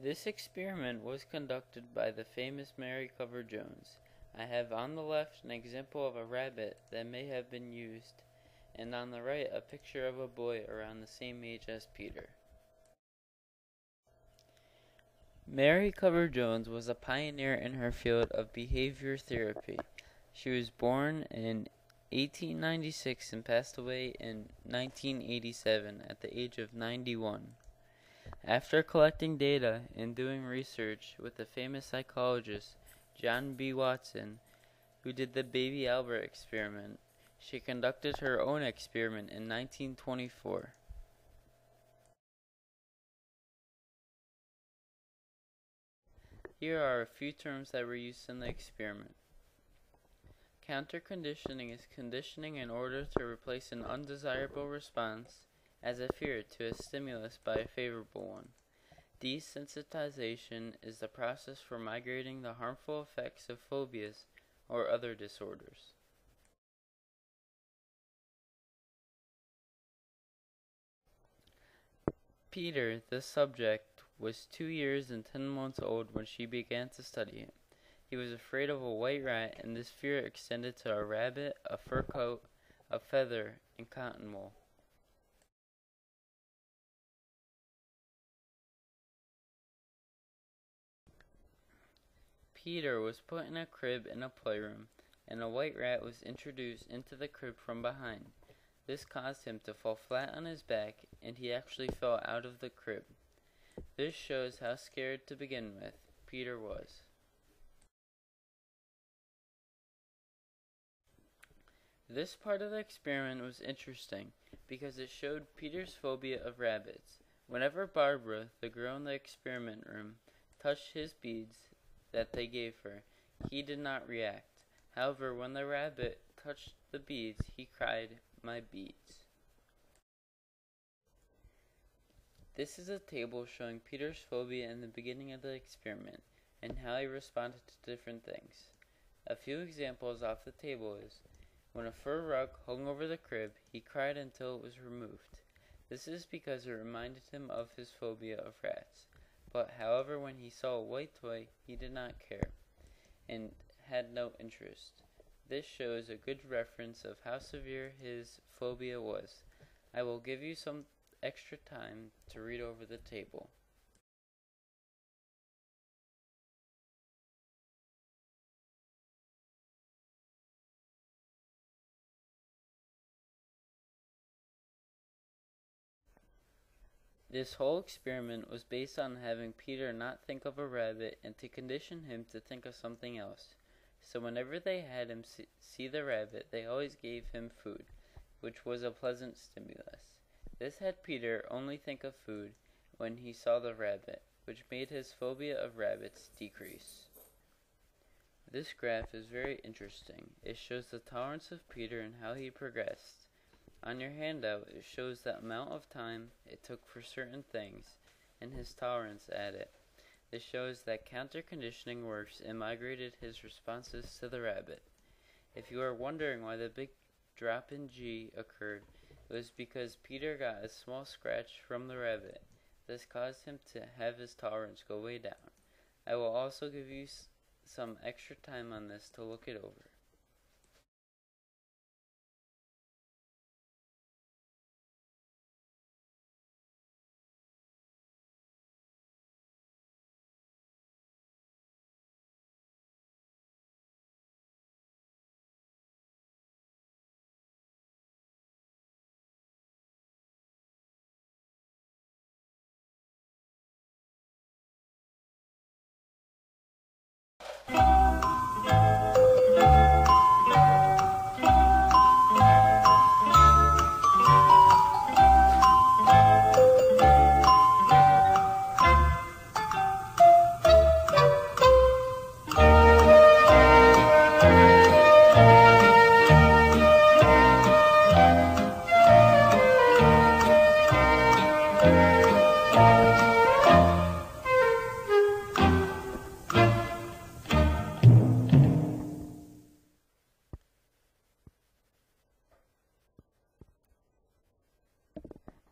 This experiment was conducted by the famous Mary Cover Jones. I have on the left an example of a rabbit that may have been used, and on the right a picture of a boy around the same age as Peter. Mary Cover Jones was a pioneer in her field of behavior therapy. She was born in 1896 and passed away in 1987 at the age of 91. After collecting data and doing research with the famous psychologist John B. Watson, who did the Baby Albert experiment, she conducted her own experiment in 1924. Here are a few terms that were used in the experiment. Counter-conditioning is conditioning in order to replace an undesirable response as a fear to a stimulus by a favorable one. Desensitization is the process for migrating the harmful effects of phobias or other disorders. Peter, the subject, was 2 years and 10 months old when she began to study him. He was afraid of a white rat, and this fear extended to a rabbit, a fur coat, a feather, and cotton wool. Peter was put in a crib in a playroom, and a white rat was introduced into the crib from behind. This caused him to fall flat on his back, and he actually fell out of the crib. This shows how scared to begin with Peter was. This part of the experiment was interesting because it showed Peter's phobia of rabbits. Whenever Barbara, the girl in the experiment room, touched his beads that they gave her, he did not react. However, when the rabbit touched the beads, he cried, "My beads." This is a table showing Peter's phobia in the beginning of the experiment and how he responded to different things. A few examples off the table is, when a fur rug hung over the crib, he cried until it was removed. This is because it reminded him of his phobia of rats. But however, when he saw a white toy, he did not care and had no interest. This shows a good reference of how severe his phobia was. I will give you some extra time to read over the table. This whole experiment was based on having Peter not think of a rabbit and to condition him to think of something else. So whenever they had him see the rabbit, they always gave him food, which was a pleasant stimulus. This had Peter only think of food when he saw the rabbit, which made his phobia of rabbits decrease. This graph is very interesting. It shows the tolerance of Peter and how he progressed. On your handout, it shows the amount of time it took for certain things and his tolerance at it. This shows that counter-conditioning works and migrated his responses to the rabbit. If you are wondering why the big drop in G occurred, it was because Peter got a small scratch from the rabbit. This caused him to have his tolerance go way down. I will also give you some extra time on this to look it over.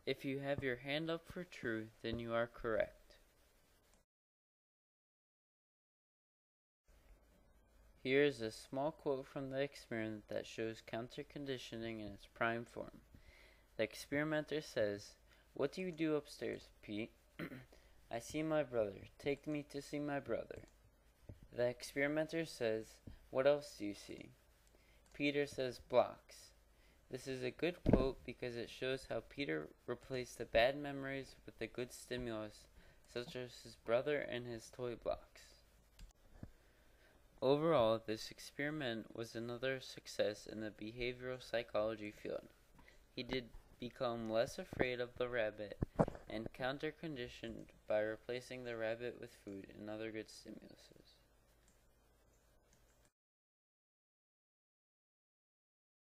If you have your hand up for true, then you are correct. Here is a small quote from the experiment that shows counter-conditioning in its prime form. The experimenter says, "What do you do upstairs, Pete?" "I see my brother. Take me to see my brother." The experimenter says, "What else do you see?" Peter says, "Blocks." This is a good quote because it shows how Peter replaced the bad memories with the good stimulus, such as his brother and his toy blocks. Overall, this experiment was another success in the behavioral psychology field. He did become less afraid of the rabbit and counter-conditioned by replacing the rabbit with food and other good stimuluses.